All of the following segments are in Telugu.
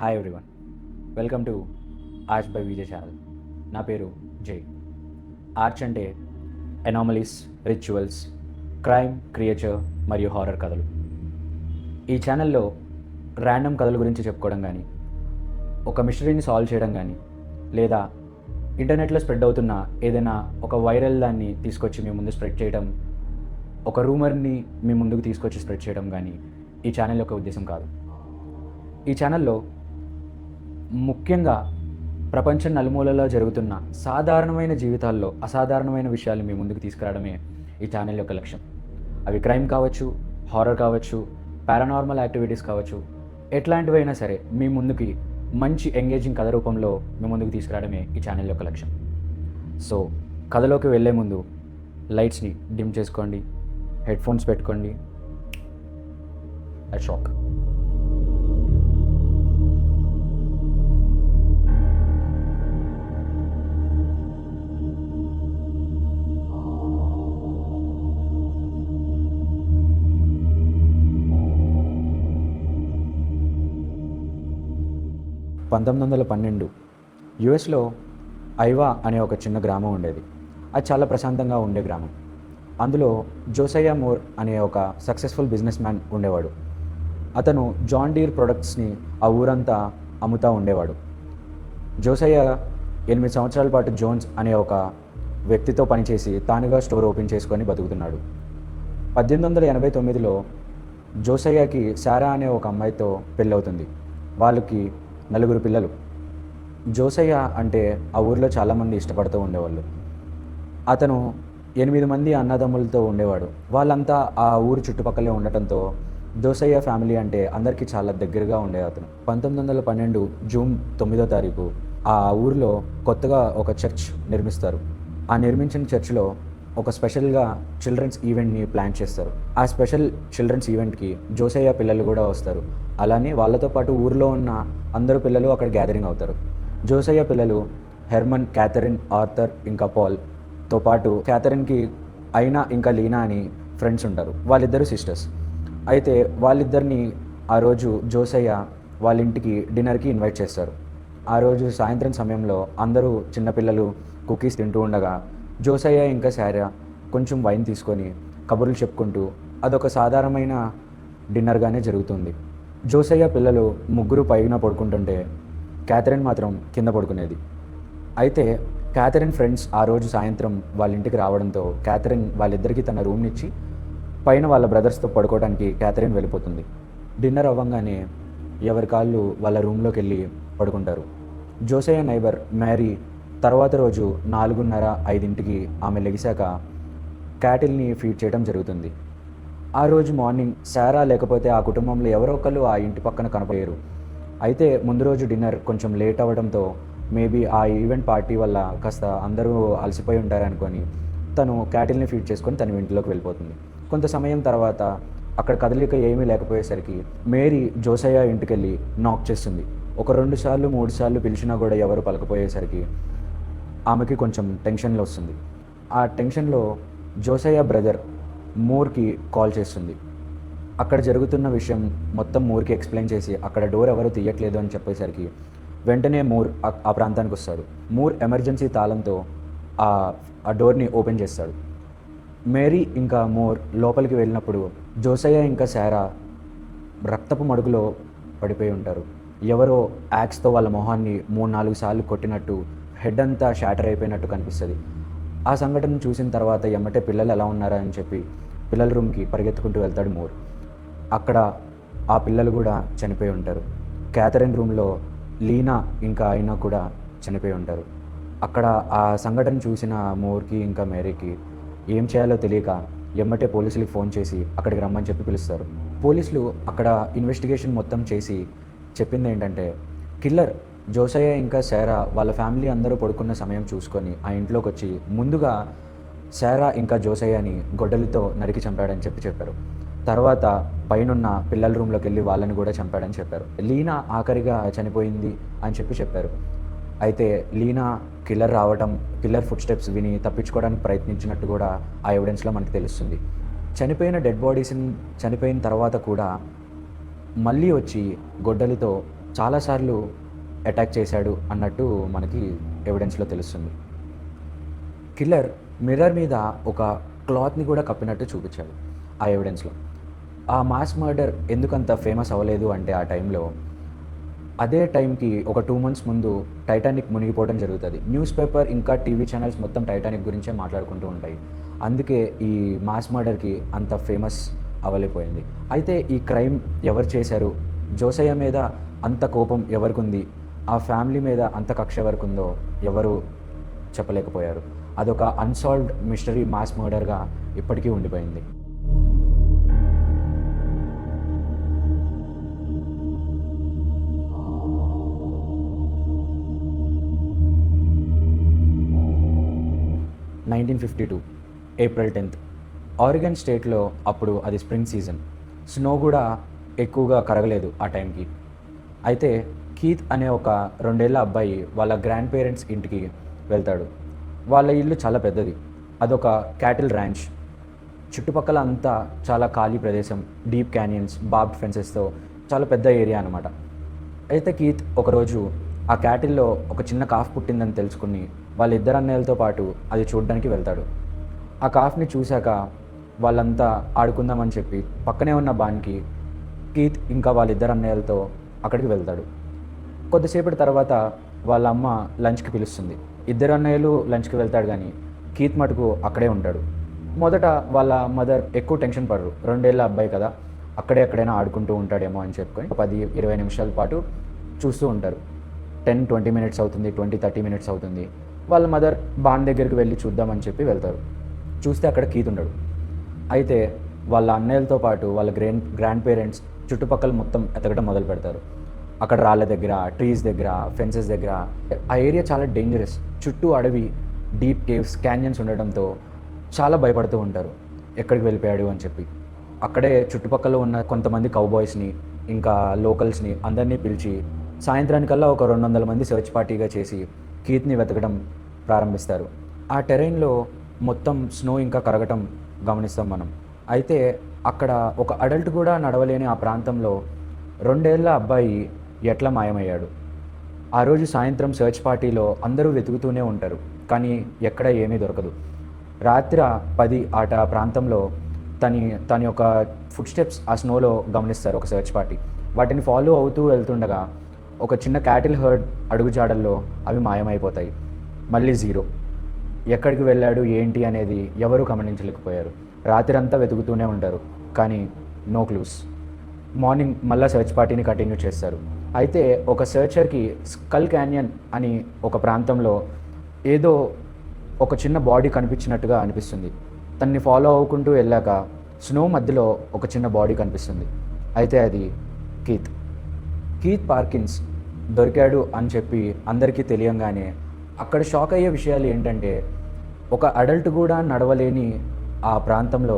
Hi everyone, welcome to arch by Vijay channel. నా పేరు జై. ఆర్చ్ అంటే ఎనామలీస్, రిచువల్స్, క్రైమ్, క్రియేచర్ మరియు హారర్ కథలు. ఈ ఛానల్లో ర్యాండమ్ కథల గురించి చెప్పుకోవడం కానీ, ఒక మిస్టరీని సాల్వ్ చేయడం కానీ, లేదా ఇంటర్నెట్లో స్ప్రెడ్ అవుతున్న ఏదైనా ఒక వైరల్ దాన్ని తీసుకొచ్చి మీ ముందు స్ప్రెడ్ చేయడం, ఒక రూమర్ని మీ ముందుకు తీసుకొచ్చి స్ప్రెడ్ చేయడం కానీ ఈ ఛానల్ యొక్క ఉద్దేశం కాదు. ఈ ఛానల్లో ముఖ్యంగా ప్రపంచం నలుమూలలో జరుగుతున్న సాధారణమైన జీవితాల్లో అసాధారణమైన విషయాలు మీ ముందుకు తీసుకురావడమే ఈ ఛానల్ యొక్క లక్ష్యం. అవి క్రైమ్ కావచ్చు, హారర్ కావచ్చు, పారానార్మల్ యాక్టివిటీస్ కావచ్చు, ఎట్లాంటివైనా సరే మీ ముందుకి మంచి ఎంగేజింగ్ కథ రూపంలో మీ ముందుకు తీసుకురావడమే ఈ ఛానల్ యొక్క లక్ష్యం. సో కథలోకి వెళ్ళే ముందు లైట్స్ని డిమ్ చేసుకోండి, హెడ్ ఫోన్స్ పెట్టుకోండి. At shock. యుఎస్లో ఐవా అనే ఒక చిన్న గ్రామం ఉండేది. అది చాలా ప్రశాంతంగా ఉండే గ్రామం. అందులో జోసయ్య మూర్ అనే ఒక సక్సెస్ఫుల్ బిజినెస్ మ్యాన్ ఉండేవాడు. అతను జాన్ డీర్ ప్రొడక్ట్స్ని ఆ ఊరంతా అమ్ముతూ ఉండేవాడు. జోసయ్య 8 సంవత్సరాల పాటు జోన్స్ అనే ఒక వ్యక్తితో పనిచేసి తానుగా స్టోర్ ఓపెన్ చేసుకొని బతుకుతున్నాడు. 1889లో జోసయ్యకి శారా అనే ఒక అమ్మాయితో పెళ్ళవుతుంది. వాళ్ళకి 4 పిల్లలు. జోసయ్య అంటే ఆ ఊరిలో చాలామంది ఇష్టపడుతూ ఉండేవాళ్ళు. అతను 8 మంది అన్నదమ్ములతో ఉండేవాడు. వాళ్ళంతా ఆ ఊరు చుట్టుపక్కలే ఉండటంతో జోసయ్య ఫ్యామిలీ అంటే అందరికీ చాలా దగ్గరగా ఉండే అతను. 1912 జూన్ 9వ తారీఖు ఆ ఊరిలో కొత్తగా ఒక చర్చ్ నిర్మిస్తారు. ఆ నిర్మించిన చర్చ్లో ఒక స్పెషల్గా చిల్డ్రన్స్ ఈవెంట్ని ప్లాన్ చేస్తారు. ఆ స్పెషల్ చిల్డ్రన్స్ ఈవెంట్కి జోసయ్య పిల్లలు కూడా వస్తారు. అలానే వాళ్ళతో పాటు ఊరిలో ఉన్న అందరూ పిల్లలు అక్కడ గ్యాదరింగ్ అవుతారు. జోసయ్య పిల్లలు హెర్మన్, క్యాథరిన్, ఆర్థర్ ఇంకా పాల్తో పాటు క్యాథరిన్కి ఐనా ఇంకా లీనా అని ఫ్రెండ్స్ ఉంటారు. వాళ్ళిద్దరు సిస్టర్స్. అయితే వాళ్ళిద్దరిని ఆ రోజు జోసయ్య వాళ్ళ ఇంటికి డిన్నర్కి ఇన్వైట్ చేస్తారు. ఆ రోజు సాయంత్రం సమయంలో అందరూ చిన్నపిల్లలు కుకీస్ తింటూ ఉండగా జోసయ్య ఇంకా శారా కొంచెం వైన్ తీసుకొని కబుర్లు చెప్పుకుంటూ అదొక సాధారణమైన డిన్నర్గానే జరుగుతుంది. జోసయ్య పిల్లలు ముగ్గురు పైన పడుకుంటుంటే క్యాథరిన్ మాత్రం కింద పడుకునేది. అయితే క్యాథరిన్ ఫ్రెండ్స్ ఆ రోజు సాయంత్రం వాళ్ళ ఇంటికి రావడంతో క్యాథరిన్ వాళ్ళిద్దరికీ తన రూమ్నిచ్చి పైన వాళ్ళ బ్రదర్స్తో పడుకోవడానికి క్యాథరిన్ వెళ్ళిపోతుంది. డిన్నర్ అవ్వగానే ఎవరి కాళ్ళు వాళ్ళ రూమ్లోకి వెళ్ళి పడుకుంటారు. జోసయ్య నైబర్ మ్యారీ తర్వాత రోజు 4:30-5కి ఆమె లెగిశాక క్యాటిల్ని ఫీడ్ చేయడం జరుగుతుంది. ఆ రోజు మార్నింగ్ శారా లేకపోతే ఆ కుటుంబంలో ఎవరో ఒకళ్ళు ఆ ఇంటి పక్కన కనపడేరు. అయితే ముందు రోజు డిన్నర్ కొంచెం లేట్ అవ్వడంతో మేబీ ఆ ఈవెంట్ పార్టీ వల్ల కాస్త అందరూ అలసిపోయి ఉంటారనుకొని తను క్యాటిల్ని ఫీడ్ చేసుకొని తన ఇంట్లోకి వెళ్ళిపోతుంది. కొంత సమయం తర్వాత అక్కడ కదలిక ఏమీ లేకపోయేసరికి మేరీ జోసయ్య ఇంటికి వెళ్ళి నాక్ చేస్తుంది. ఒక 2 సార్లు 3 సార్లు పిలిచినా కూడా ఎవరు పలకపోయేసరికి ఆమెకి కొంచెం టెన్షన్లో వస్తుంది. ఆ టెన్షన్లో జోసయ్య బ్రదర్ మూర్కి కాల్ చేస్తుంది. అక్కడ జరుగుతున్న విషయం మొత్తం మూర్కి ఎక్స్ప్లెయిన్ చేసి అక్కడ డోర్ ఎవరు తీయట్లేదు అని చెప్పేసరికి వెంటనే మూర్ ఆ ప్రాంతానికి వస్తాడు. మూర్ ఎమర్జెన్సీ తాళంతో ఆ డోర్ని ఓపెన్ చేస్తాడు. మేరీ ఇంకా మూర్ లోపలికి వెళ్ళినప్పుడు జోసయ్య ఇంకా శారా రక్తపు మడుగులో పడిపోయి ఉంటారు. ఎవరో యాక్స్తో వాళ్ళ మొహాన్ని 3-4 సార్లు కొట్టినట్టు హెడ్ అంతా షాటర్ అయిపోయినట్టు కనిపిస్తుంది. ఆ సంఘటన చూసిన తర్వాత ఎమ్మటే పిల్లలు ఎలా ఉన్నారా అని చెప్పి పిల్లల రూమ్కి పరిగెత్తుకుంటూ వెళ్తాడు మూర్. అక్కడ ఆ పిల్లలు కూడా చనిపోయి ఉంటారు. క్యాథరిన్ రూమ్లో లీనా ఇంకా ఐనా కూడా చనిపోయి ఉంటారు. అక్కడ ఆ సంఘటన చూసిన మూర్కి ఇంకా మేరీకి ఏం చేయాలో తెలియక ఎమ్మటే పోలీసులకి ఫోన్ చేసి అక్కడికి రమ్మని చెప్పి పిలుస్తారు. పోలీసులు అక్కడ ఇన్వెస్టిగేషన్ మొత్తం చేసి చెప్పింది ఏంటంటే కిల్లర్ జోసయ్య ఇంకా శారా వాళ్ళ ఫ్యామిలీ అందరూ పడుకున్న సమయం చూసుకొని ఆ ఇంట్లోకి వచ్చి ముందుగా శారా ఇంకా జోసయ్యని గొడ్డలితో నరికి చంపాడని చెప్పారు. తర్వాత పైనున్న పిల్లల రూమ్లోకి వెళ్ళి వాళ్ళని కూడా చంపాడని చెప్పారు. లీనా ఆఖరిగా చనిపోయింది అని చెప్పారు. అయితే లీనా కిల్లర్ ఫుట్ స్టెప్స్ విని తప్పించుకోవడానికి ప్రయత్నించినట్టు కూడా ఆ ఎవిడెన్స్లో మనకు తెలుస్తుంది. చనిపోయిన డెడ్ బాడీస్ని చనిపోయిన తర్వాత కూడా మళ్ళీ వచ్చి గొడ్డలితో చాలాసార్లు అటాక్ చేశాడు అన్నట్టు మనకి ఎవిడెన్స్లో తెలుస్తుంది. కిల్లర్ మిర్రర్ మీద ఒక క్లాత్ని కూడా కప్పినట్టు చూపించాడు ఆ ఎవిడెన్స్లో. ఆ మాస్ మర్డర్ ఎందుకంత ఫేమస్ అవ్వలేదు అంటే ఆ టైంలో, అదే టైంకి ఒక 2 months ముందు టైటానిక్ మునిగిపోవడం జరుగుతుంది. న్యూస్ పేపర్ ఇంకా టీవీ ఛానల్స్ మొత్తం టైటానిక్ గురించే మాట్లాడుకుంటూ ఉంటాయి. అందుకే ఈ మాస్ మర్డర్కి అంత ఫేమస్ అవ్వలేకపోయింది. అయితే ఈ క్రైమ్ ఎవరు చేశారు, జోసయ్య మీద అంత కోపం ఎవరికుంది, ఆ ఫ్యామిలీ మీద అంత కక్ష ఎవరికుందో ఎవరు చెప్పలేకపోయారు. అదొక అన్సాల్వ్డ్ మిస్టరీ మాస్ మర్డర్గా ఇప్పటికీ ఉండిపోయింది. April 10th ఆరిగన్ స్టేట్లో అప్పుడు అది స్ప్రింగ్ సీజన్. స్నో కూడా ఎక్కువగా కరగలేదు ఆ టైంకి. అయితే కీత్ అనే ఒక 2 ఏళ్ల అబ్బాయి వాళ్ళ గ్రాండ్ పేరెంట్స్ ఇంటికి వెళ్తాడు. వాళ్ళ ఇల్లు చాలా పెద్దది. అదొక క్యాటిల్ ర్యాంచ్. చుట్టుపక్కల అంతా చాలా ఖాళీ ప్రదేశం, డీప్ క్యానియన్స్, బార్బ్డ్ ఫెన్సెస్తో చాలా పెద్ద ఏరియా అనమాట. అయితే కీత్ ఒకరోజు ఆ క్యాటిల్లో ఒక చిన్న కాఫ్ పుట్టిందని తెలుసుకుని వాళ్ళ ఇద్దరు అన్నయ్యలతో పాటు అది చూడడానికి వెళ్తాడు. ఆ కాఫ్ని చూశాక వాళ్ళంతా ఆడుకుందామని చెప్పి పక్కనే ఉన్న బాన్కి కీత్ ఇంకా వాళ్ళిద్దరు అన్నయ్యలతో అక్కడికి వెళ్తాడు. కొద్దిసేపటి తర్వాత వాళ్ళ అమ్మ లంచ్కి పిలుస్తుంది. ఇద్దరు అన్నయ్యలు లంచ్కి వెళ్తాడు, కానీ కీత్ మటుకు అక్కడే ఉంటాడు. మొదట వాళ్ళ మదర్ ఎక్కువ టెన్షన్ పడరు, 2 ఏళ్ల అబ్బాయి కదా, అక్కడే ఎక్కడైనా ఆడుకుంటూ ఉంటాడేమో అని చెప్పుకొని 10-20 నిమిషాల పాటు చూస్తూ ఉంటారు. 10-20 minutes అవుతుంది, 20-30 minutes అవుతుంది. వాళ్ళ మదర్ బాన్ దగ్గరికి వెళ్ళి చూద్దామని చెప్పి వెళ్తారు. చూస్తే అక్కడ కీత్ ఉండడు. అయితే వాళ్ళ అన్నయ్యలతో పాటు వాళ్ళ గ్రాండ్ పేరెంట్స్ చుట్టుపక్కల మొత్తం ఎతకడం మొదలు పెడతారు. అక్కడ రాళ్ళ దగ్గర, ట్రీస్ దగ్గర, ఫెన్సెస్ దగ్గర. ఆ ఏరియా చాలా డేంజరస్. చుట్టూ అడవి, డీప్ కేవ్స్, క్యాన్యన్స్ ఉండడంతో చాలా భయపడుతూ ఉంటారు ఎక్కడికి వెళ్ళిపోయాడు అని చెప్పి. అక్కడే చుట్టుపక్కల ఉన్న కొంతమంది కౌబాయ్స్ని ఇంకా లోకల్స్ని అందరినీ పిలిచి సాయంత్రానికల్లా ఒక 200 మంది సెర్చ్ పార్టీగా చేసి కీత్ని వెతకడం ప్రారంభిస్తారు. ఆ టెరైన్లో మొత్తం స్నో ఇంకా కరగటం గమనిస్తాం మనం. అయితే అక్కడ ఒక అడల్ట్ కూడా నడవలేని ఆ ప్రాంతంలో 2 ఏళ్ల అబ్బాయి ఎట్లా మాయమయ్యాడు? ఆ రోజు సాయంత్రం సెర్చ్ పార్టీలో అందరూ వెతుకుతూనే ఉంటారు, కానీ ఎక్కడ ఏమీ దొరకదు. రాత్రి 10 ఆట ప్రాంతంలో తన యొక్క ఫుట్ స్టెప్స్ ఆ స్నోలో గమనిస్తారు ఒక సెర్చ్ పార్టీ. వాటిని ఫాలో అవుతూ వెళ్తుండగా ఒక చిన్న క్యాటిల్ హర్డ్ అడుగుజాడల్లో అవి మాయమైపోతాయి. మళ్ళీ జీరో. ఎక్కడికి వెళ్ళాడు ఏంటి అనేది ఎవరూ గమనించలేకపోయారు. రాత్రి అంతా వెతుకుతూనే ఉంటారు, కానీ నో క్లూస్. మార్నింగ్ మళ్ళీ సెర్చ్ పార్టీని కంటిన్యూ చేస్తారు. అయితే ఒక సర్చర్కి స్కల్ క్యాన్యన్ అని ఒక ప్రాంతంలో ఏదో ఒక చిన్న బాడీ కనిపించినట్టుగా అనిపిస్తుంది. తన్ని ఫాలో అవ్వుకుంటూ వెళ్ళాక స్నో మధ్యలో ఒక చిన్న బాడీ కనిపిస్తుంది. అయితే అది కీత్ పార్కిన్స్ దొరికాడు అని చెప్పి అందరికీ తెలియంగానే అక్కడ షాక్ అయ్యే విషయాలు ఏంటంటే, ఒక అడల్ట్ కూడా నడవలేని ఆ ప్రాంతంలో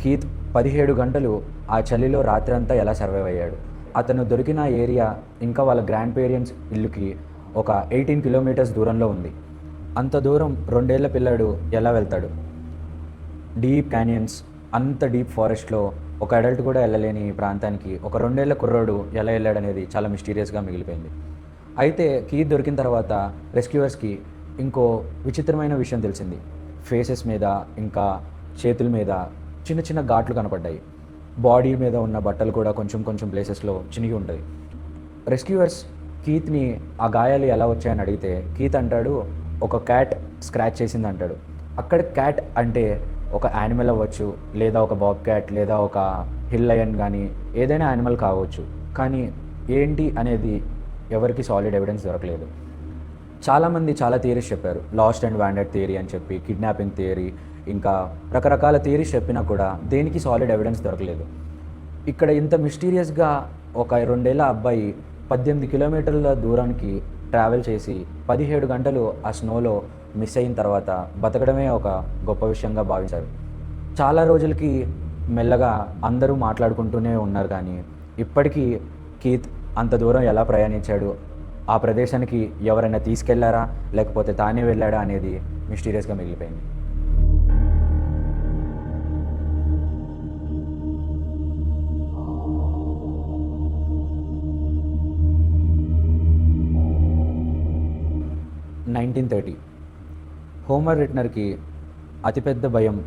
కీత్ 17 గంటలు ఆ చలిలో రాత్రంతా ఎలా సర్వైవ్ అయ్యాడు? అతను దొరికిన ఏరియా ఇంకా వాళ్ళ గ్రాండ్ పేరెంట్స్ ఇల్లుకి ఒక 18 kilometers దూరంలో ఉంది. అంత దూరం 2 ఏళ్ల పిల్లాడు ఎలా వెళ్తాడు? డీప్ క్యానియన్స్, అంత డీప్ ఫారెస్ట్లో ఒక అడల్ట్ కూడా వెళ్ళలేని ప్రాంతానికి ఒక 2 ఏళ్ల కుర్రోడు ఎలా వెళ్ళాడనేది చాలా మిస్టీరియస్గా మిగిలిపోయింది. అయితే కీత్ దొరికిన తర్వాత రెస్క్యూవర్స్కి ఇంకో విచిత్రమైన విషయం తెలిసింది. ఫేసెస్ మీద ఇంకా చేతుల మీద చిన్న చిన్న ఘాట్లు కనపడ్డాయి. బాడీ మీద ఉన్న బట్టలు కూడా కొంచెం ప్లేసెస్లో చినిగి ఉంటుంది. రెస్క్యూవర్స్ కీత్ని ఆ గాయాలు ఎలా వచ్చాయని అడిగితే కీత్ అంటాడు, ఒక క్యాట్ స్క్రాచ్ చేసింది అంటాడు. అక్కడ క్యాట్ అంటే ఒక యానిమల్ అవ్వచ్చు, లేదా ఒక బాబ్ క్యాట్, లేదా ఒక హిల్ లయన్, కానీ ఏదైనా యానిమల్ కావచ్చు. కానీ ఏంటి అనేది ఎవరికి సాలిడ్ ఎవిడెన్స్ దొరకలేదు. చాలామంది చాలా థియరీస్ చెప్పారు. లాస్ట్ అండ్ వాండెడ్ థియరీ అని చెప్పి, కిడ్నాపింగ్ థియరీ, ఇంకా రకరకాల థియరీస్ చెప్పినా కూడా దేనికి సాలిడ్ ఎవిడెన్స్ దొరకలేదు. ఇక్కడ ఇంత మిస్టీరియస్గా ఒక 2 ఏళ్ల అబ్బాయి 18 kilometers దూరానికి ట్రావెల్ చేసి 17 గంటలు ఆ స్నోలో మిస్ అయిన తర్వాత బతకడమే ఒక గొప్ప విషయంగా భావించారు. చాలా రోజులకి మెల్లగా అందరూ మాట్లాడుకుంటూనే ఉన్నారు, కానీ ఇప్పటికీ కీత్ అంత దూరం ఎలా ప్రయాణించాడు, ఆ ప్రదేశానికి ఎవరైనా తీసుకెళ్లారా లేకపోతే తానే వెళ్ళాడా అనేది మిస్టీరియస్గా మిగిలిపోయింది. 1930. హోమర్ రిట్నర్కి అతిపెద్ద భయం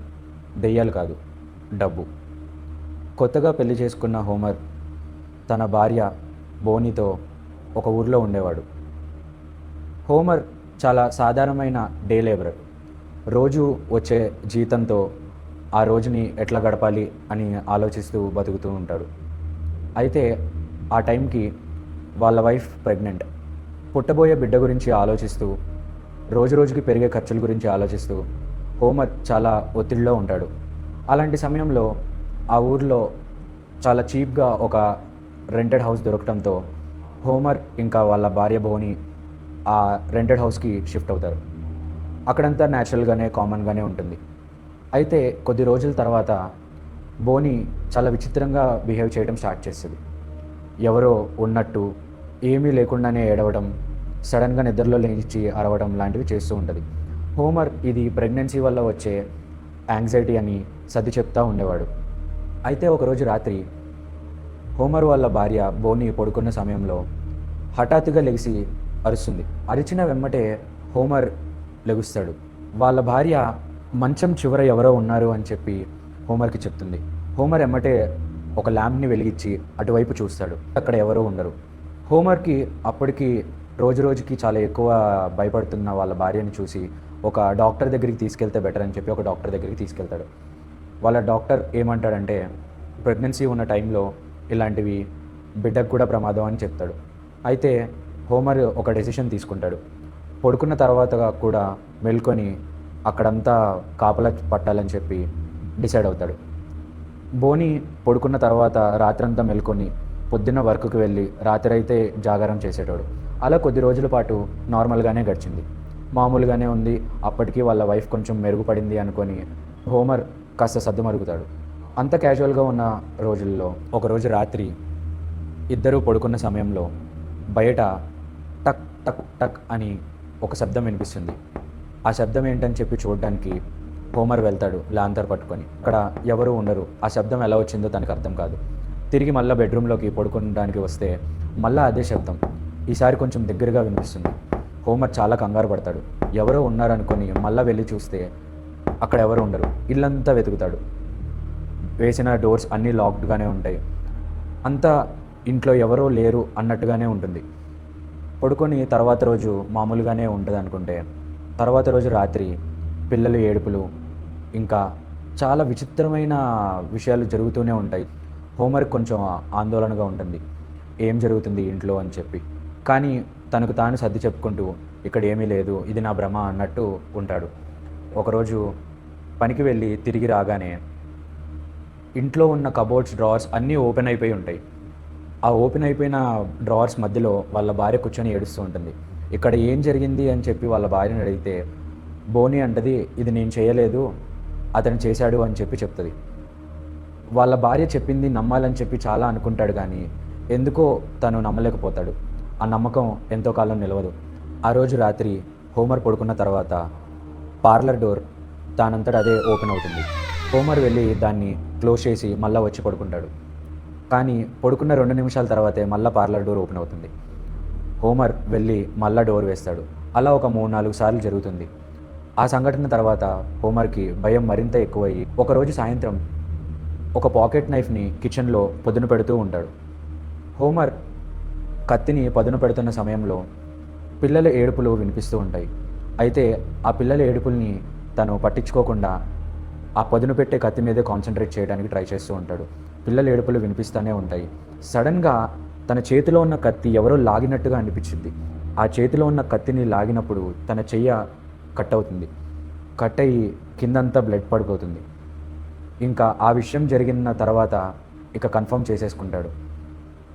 దెయ్యాలు కాదు, డబ్బు. కొత్తగా పెళ్లి చేసుకున్న హోమర్ తన భార్య బోనీతో ఒక ఊర్లో ఉండేవాడు. హోమర్ చాలా సాధారణమైన డే లేబరర్. రోజు వచ్చే జీతంతో ఆ రోజుని ఎట్లా గడపాలి అని ఆలోచిస్తూ బతుకుతూ ఉంటాడు. అయితే ఆ టైంకి వాళ్ళ వైఫ్ ప్రెగ్నెంట్. పుట్టబోయే బిడ్డ గురించి ఆలోచిస్తూ, రోజు రోజుకి పెరిగే ఖర్చుల గురించి ఆలోచిస్తూ హోమర్ చాలా ఒత్తిడిలో ఉంటాడు. అలాంటి సమయంలో ఆ ఊర్లో చాలా చీప్గా ఒక రెంటెడ్ హౌస్ దొరకడంతో హోమర్ ఇంకా వాళ్ళ భార్య బోని ఆ రెంటెడ్ హౌస్కి షిఫ్ట్ అవుతారు. అక్కడంతా న్యాచురల్గానే కామన్గానే ఉంటుంది. అయితే కొద్ది రోజుల తర్వాత బోని చాలా విచిత్రంగా బిహేవ్ చేయడం స్టార్ట్ చేస్తుంది. ఎవరో ఉన్నట్టు ఏమీ లేకుండానే ఏడవడం, సడన్గా నిద్రలో లేచి అరవడం లాంటివి చేస్తూ ఉంటుంది. హోమర్ ఇది ప్రెగ్నెన్సీ వల్ల వచ్చే యాంగ్జైటీ అని సర్ది చెప్తూ ఉండేవాడు. అయితే ఒకరోజు రాత్రి హోమర్ వాళ్ళ భార్య బోని పడుకున్న సమయంలో హఠాత్తుగా లెగిసి అరుస్తుంది. అరిచిన వెమ్మటే హోమర్ లెగుస్తాడు. వాళ్ళ భార్య మంచం చివర ఎవరో ఉన్నారు అని చెప్పి హోమర్కి చెప్తుంది. హోమర్ ఎమ్మటే ఒక ల్యాంప్ని వెలిగించి అటువైపు చూస్తాడు. అక్కడ ఎవరో ఉండరు. హోమర్కి అప్పటికి రోజు రోజుకి చాలా ఎక్కువ భయపడుతున్న వాళ్ళ భార్యని చూసి ఒక డాక్టర్ దగ్గరికి తీసుకెళ్తే బెటర్ అని చెప్పి ఒక డాక్టర్ దగ్గరికి తీసుకెళ్తాడు. వాళ్ళ డాక్టర్ ఏమంటాడంటే ప్రెగ్నెన్సీ ఉన్న టైంలో ఇలాంటివి బిడ్డకు కూడా ప్రమాదం అని చెప్తాడు. అయితే హోమర్ ఒక డెసిషన్ తీసుకుంటాడు. పడుకున్న తర్వాత కూడా మేల్కొని అక్కడంతా కాపలా పట్టాలని చెప్పి డిసైడ్ అవుతాడు. బోని పడుకున్న తర్వాత రాత్రంతా మేల్కొని పొద్దున్న వర్క్కి వెళ్ళి రాత్రి అయితే జాగారం చేసేటోడు. అలా కొద్ది రోజుల పాటు నార్మల్గానే గడిచింది, మామూలుగానే ఉంది. అప్పటికి వాళ్ళ వైఫ్ కొంచెం మెరుగుపడింది అనుకొని హోమర్ కాస్త సర్దుమరుగుతాడు. అంత క్యాజువల్గా ఉన్న రోజుల్లో ఒకరోజు రాత్రి ఇద్దరూ పడుకున్న సమయంలో బయట టక్ టక్ టక్ అని ఒక శబ్దం వినిపిస్తుంది. ఆ శబ్దం ఏంటని చెప్పి చూడడానికి హోమర్ వెళ్తాడు లాంతర్ పట్టుకొని. అక్కడ ఎవరూ ఉండరు. ఆ శబ్దం ఎలా వచ్చిందో తనకు అర్థం కాదు. తిరిగి మళ్ళీ బెడ్రూమ్లోకి పడుకోవడానికి వస్తే మళ్ళీ అదే శబ్దం, ఈసారి కొంచెం దగ్గరగా వినిపిస్తుంది. హోమర్ చాలా కంగారు పడతాడు. ఎవరో ఉన్నారనుకొని మళ్ళీ వెళ్ళి చూస్తే అక్కడ ఎవరు ఉండరు. ఇల్లంతా వెతుకుతాడు. వేసిన డోర్స్ అన్నీ లాక్డ్గానే ఉంటాయి. అంతా ఇంట్లో ఎవరో లేరు అన్నట్టుగానే ఉంటుంది. పడుకొని తర్వాత రోజు మామూలుగానే ఉంటుంది అనుకుంటే తర్వాత రోజు రాత్రి పిల్లలు ఏడుపులు, ఇంకా చాలా విచిత్రమైన విషయాలు జరుగుతూనే ఉంటాయి. హోమర్ కొంచెం ఆందోళనగా ఉంటుంది, ఏం జరుగుతుంది ఇంట్లో అని చెప్పి. కానీ తనకు తాను సర్ది చెప్పుకుంటూ ఇక్కడ ఏమీ లేదు, ఇది నా భ్రమ అన్నట్టు ఉంటాడు. ఒకరోజు పనికి వెళ్ళి తిరిగి రాగానే ఇంట్లో ఉన్న కబోర్డ్స్ డ్రావర్స్ అన్నీ ఓపెన్ అయిపోయి ఉంటాయి. ఆ ఓపెన్ అయిపోయిన డ్రావర్స్ మధ్యలో వాళ్ళ భార్య కూర్చొని ఏడుస్తూ ఉంటుంది. ఇక్కడ ఏం జరిగింది అని చెప్పి వాళ్ళ భార్యని అడిగితే బోని అంటది, ఇది నేను చేయలేదు, అతను చేశాడు అని చెప్పి చెప్తుంది. వాళ్ళ భార్య చెప్పింది నమ్మాలని చెప్పి చాలా అనుకుంటాడు, కానీ ఎందుకో తను నమ్మలేకపోతాడు. ఆ నమ్మకం ఎంతో కాలం నిలవదు. ఆ రోజు రాత్రి హోమర్ పడుకున్న తర్వాత పార్లర్ డోర్ దానంతట అదే ఓపెన్ అవుతుంది. హోమర్ వెళ్ళి దాన్ని క్లోజ్ చేసి మళ్ళీ వచ్చి పడుకుంటాడు. కానీ పడుకున్న 2 నిమిషాల తర్వాతే మళ్ళీ పార్లర్ డోర్ ఓపెన్ అవుతుంది. హోమర్ వెళ్ళి మళ్ళీ డోర్ వేస్తాడు. అలా ఒక 3-4 సార్లు జరుగుతుంది. ఆ సంఘటన తర్వాత హోమర్కి భయం మరింత ఎక్కువయ్యి ఒకరోజు సాయంత్రం ఒక పాకెట్ నైఫ్ని కిచెన్లో పదును పెడుతూ ఉంటాడు. హోమర్ కత్తిని పదును పెడుతున్న సమయంలో పిల్లల ఏడుపులు వినిపిస్తూ ఉంటాయి. అయితే ఆ పిల్లల ఏడుపుల్ని తను పట్టించుకోకుండా ఆ పదును పెట్టే కత్తి మీదే కాన్సన్ట్రేట్ చేయడానికి ట్రై చేస్తూ ఉంటాడు. పిల్లల ఏడుపులు వినిపిస్తూనే ఉంటాయి. సడన్గా తన చేతిలో ఉన్న కత్తి ఎవరో లాగినట్టుగా అనిపించింది. ఆ చేతిలో ఉన్న కత్తిని లాగినప్పుడు తన చెయ్య కట్ అవుతుంది. కట్ అయ్యి కిందంతా బ్లడ్ పడిపోతుంది. ఇంకా ఆ విషయం జరిగిన తర్వాత ఇక కన్ఫర్మ్ చేసేసుకుంటాడు.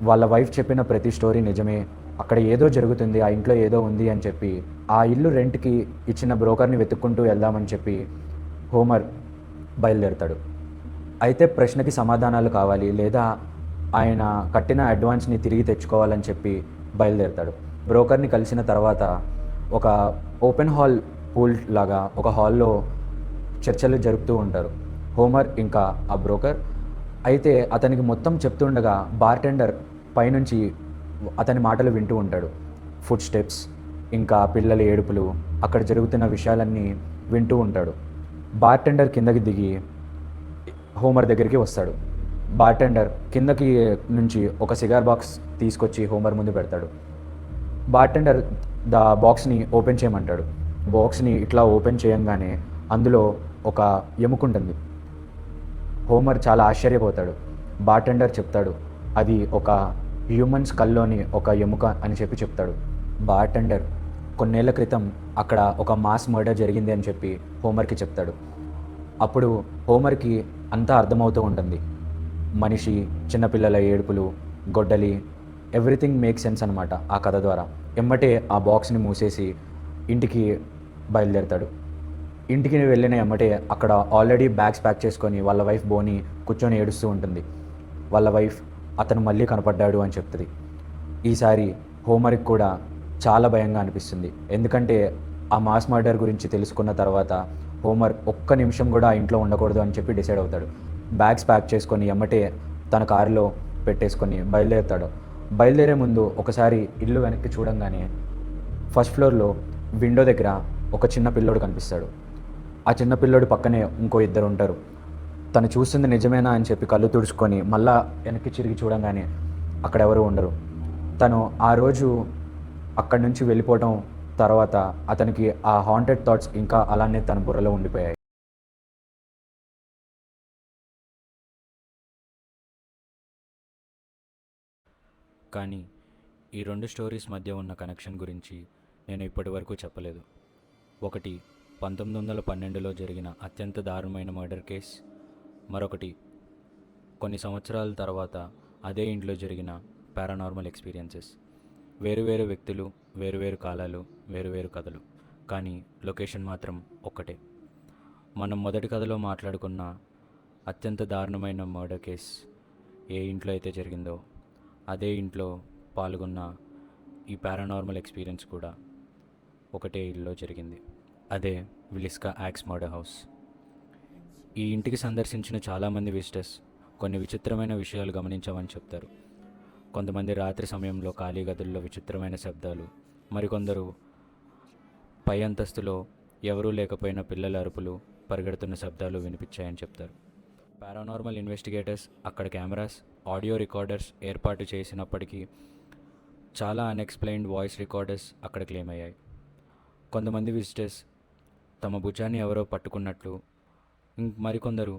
వాళ్ళ వైఫ్ చెప్పిన ప్రతి స్టోరీ నిజమే, అక్కడ ఏదో జరుగుతుంది, ఆ ఇంట్లో ఏదో ఉంది అని చెప్పి ఆ ఇల్లు రెంట్కి ఇచ్చిన బ్రోకర్ని వెతుక్కుంటూ వెళ్దామని చెప్పి హోమర్ బయలుదేరుతాడు. అయితే ప్రశ్నకి సమాధానాలు కావాలి, లేదా ఆయన కట్టిన అడ్వాన్స్ని తిరిగి తెచ్చుకోవాలని చెప్పి బయలుదేరుతాడు. బ్రోకర్ని కలిసిన తర్వాత ఒక ఓపెన్ హాల్ పూల్ లాగా ఒక హాల్లో చర్చలు జరుపుతూ ఉంటారు హోమర్ ఇంకా ఆ బ్రోకర్. అయితే అతనికి మొత్తం చెప్తుండగా బార్టెండర్ పైనుంచి అతని మాటలు వింటూ ఉంటాడు. ఫుడ్ స్టెప్స్, ఇంకా పిల్లల ఏడుపులు, అక్కడ జరుగుతున్న విషయాలన్నీ వింటూ ఉంటాడు. బార్టెండర్ కిందకి దిగి హోమర్ దగ్గరికి వస్తాడు. బార్టెండర్ కిందకి నుంచి ఒక సిగార్ బాక్స్ తీసుకొచ్చి హోమర్ ముందు పెడతాడు. బార్టెండర్ బాక్స్ని ఓపెన్ చేయమంటాడు. బాక్స్ని ఇట్లా ఓపెన్ చేయంగానే అందులో ఒక ఎముక ఉంటుంది. హోమర్ చాలా ఆశ్చర్యపోతాడు. బార్టెండర్ చెప్తాడు, అది ఒక హ్యూమన్ స్కల్లోని ఒక ఎముక అని చెప్తాడు. బార్టెండర్ కొన్నేళ్ల క్రితం అక్కడ ఒక మాస్ మర్డర్ జరిగింది అని చెప్పి హోమర్కి చెప్తాడు. అప్పుడు హోమర్కి అంతా అర్థమవుతూ ఉంటుంది. మనిషి, చిన్నపిల్లల ఏడుపులు, గొడ్డలి, ఎవ్రీథింగ్ మేక్ సెన్స్ అనమాట ఆ కథ ద్వారా. ఎమ్మటే ఆ బాక్స్ని మూసేసి ఇంటికి బయలుదేరుతాడు. ఇంటికి వెళ్ళిన ఎమ్మటే అక్కడ ఆల్రెడీ బ్యాగ్స్ ప్యాక్ చేసుకొని వాళ్ళ వైఫ్ బోని కూర్చొని ఏడుస్తూ ఉంటుంది. వాళ్ళ వైఫ్ అతను మళ్ళీ కనపడ్డాడు అని చెప్తుంది. ఈసారి హోమర్కి కూడా చాలా భయంగా అనిపిస్తుంది. ఎందుకంటే ఆ మాస్ మర్డర్ గురించి తెలుసుకున్న తర్వాత హోమర్ ఒక్క నిమిషం కూడా ఆ ఇంట్లో ఉండకూడదు అని చెప్పి డిసైడ్ అవుతాడు. బ్యాగ్స్ ప్యాక్ చేసుకొని ఎమ్మటే తన కారులో పెట్టేసుకొని బయలుదేరుతాడు. బయలుదేరే ముందు ఒకసారి ఇల్లు వెనక్కి చూడంగానే ఫస్ట్ ఫ్లోర్లో విండో దగ్గర ఒక చిన్న పిల్లోడు కనిపిస్తాడు. ఆ చిన్న పిల్లోడు పక్కనే ఇంకో ఇద్దరు ఉంటారు. తను చూస్తుంది నిజమేనా అని చెప్పి కళ్ళు తుడుచుకొని మళ్ళా వెనక్కి తిరిగి చూడంగానే అక్కడ ఎవరు ఉండరు. తను ఆ రోజు అక్కడి నుంచి వెళ్ళిపోవడం తర్వాత అతనికి ఆ హాంటెడ్ థాట్స్ ఇంకా అలానే తన బుర్రలో ఉండిపోయాయి. కానీ ఈ రెండు స్టోరీస్ మధ్య ఉన్న కనెక్షన్ గురించి నేను ఇప్పటి వరకు చెప్పలేదు. ఒకటి 1912లో జరిగిన అత్యంత దారుణమైన మర్డర్ కేస్, మరొకటి కొన్ని సంవత్సరాల తర్వాత అదే ఇంట్లో జరిగిన పారానార్మల్ ఎక్స్పీరియన్సెస్. వేరువేరు వ్యక్తులు, వేరువేరు కాలాలు, వేరువేరు కథలు, కానీ లొకేషన్ మాత్రం ఒక్కటే. మనం మొదటి కథలో మాట్లాడుకున్న అత్యంత దారుణమైన మర్డర్ కేస్ ఏ ఇంట్లో అయితే జరిగిందో అదే ఇంట్లో పాల్గొన్న ఈ పారానార్మల్ ఎక్స్పీరియన్స్ కూడా ఒకటే ఇల్లులో జరిగింది. అదే విలిస్కా యాక్స్ మర్డర్ హౌస్. ఈ ఇంటికి సందర్శించిన చాలామంది విజిటర్స్ కొన్ని విచిత్రమైన విషయాలు గమనించామని చెప్తారు. కొంతమంది రాత్రి సమయంలో ఖాళీ గదుల్లో విచిత్రమైన శబ్దాలు, మరికొందరు పై అంతస్తులో ఎవరూ లేకపోయినా పిల్లల అరుపులు, పరిగెడుతున్న శబ్దాలు వినిపించాయని చెప్తారు. పారానార్మల్ ఇన్వెస్టిగేటర్స్ అక్కడ కెమెరాస్, ఆడియో రికార్డర్స్ ఏర్పాటు చేసినప్పటికీ చాలా అన్ఎక్స్ప్లెయిన్డ్ వాయిస్ రికార్డర్స్ అక్కడ క్లెయిమ్ అయ్యాయి. కొంతమంది విజిటర్స్ తమ భుజాన్ని ఎవరో పట్టుకున్నట్లు, మరికొందరు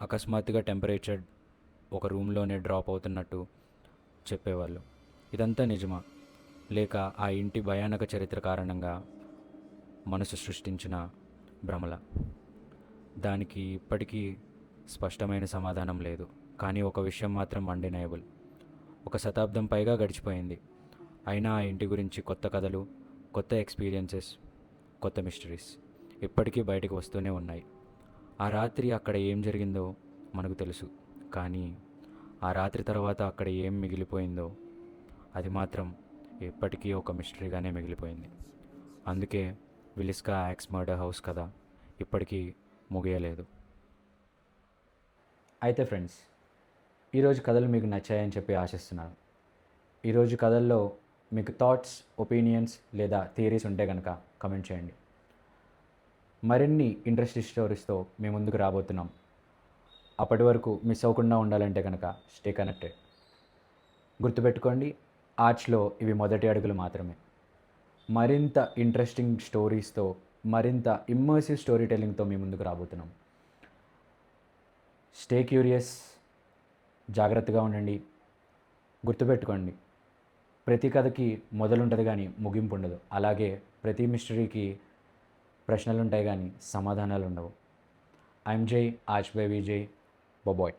అకస్మాత్తుగా టెంపరేచర్ ఒక రూమ్లోనే డ్రాప్ అవుతున్నట్టు చెప్పేవాళ్ళు. ఇదంతా నిజమా, లేక ఆ ఇంటి భయానక చరిత్ర కారణంగా మనసు సృష్టించిన భ్రమల? దానికి ఇప్పటికీ స్పష్టమైన సమాధానం లేదు. కానీ ఒక విషయం మాత్రం అన్డెనయబుల్. 1 శతాబ్దం పైగా గడిచిపోయింది, అయినా ఆ ఇంటి గురించి కొత్త కథలు, కొత్త ఎక్స్పీరియన్సెస్, కొత్త మిస్టరీస్ ఇప్పటికీ బయటకు వస్తూనే ఉన్నాయి. ఆ రాత్రి అక్కడ ఏం జరిగిందో మనకు తెలుసు, కానీ ఆ రాత్రి తర్వాత అక్కడ ఏం మిగిలిపోయిందో అది మాత్రం ఎప్పటికీ ఒక మిస్టరీగానే మిగిలిపోయింది. అందుకే విలిస్కా యాక్స్ మర్డర్ హౌస్ కథ ఇప్పటికీ ముగియలేదు. అయితే ఫ్రెండ్స్, ఈరోజు కథలు మీకు నచ్చాయని చెప్పి ఆశిస్తున్నాను. ఈరోజు కథల్లో మీకు థాట్స్, ఒపీనియన్స్ లేదా థియరీస్ ఉంటే కనుక కమెంట్ చేయండి. మరిన్ని ఇంట్రెస్టింగ్ స్టోరీస్తో మేము ముందుకు రాబోతున్నాం. అప్పటి వరకు మిస్ అవ్వకుండా ఉండాలంటే కనుక స్టే కనెక్టెడ్. గుర్తుపెట్టుకోండి, ఆర్ట్స్లో ఇవి మొదటి అడుగులు మాత్రమే. మరింత ఇంట్రెస్టింగ్ స్టోరీస్తో, మరింత ఇమ్మర్సివ్ స్టోరీ టెల్లింగ్తో మీ ముందుకు రాబోతున్నాం. స్టే క్యూరియస్, జాగ్రత్తగా ఉండండి. గుర్తుపెట్టుకోండి, ప్రతి కథకి మొదలుంటుంది కానీ ముగింపు ఉండదు. అలాగే ప్రతి మిస్టరీకి ప్రశ్నలు ఉంటాయి కానీ సమాధానాలు ఉండవు. ఐఎమ్ జై, ఆర్చ్ బై విజయ్. Bye-bye.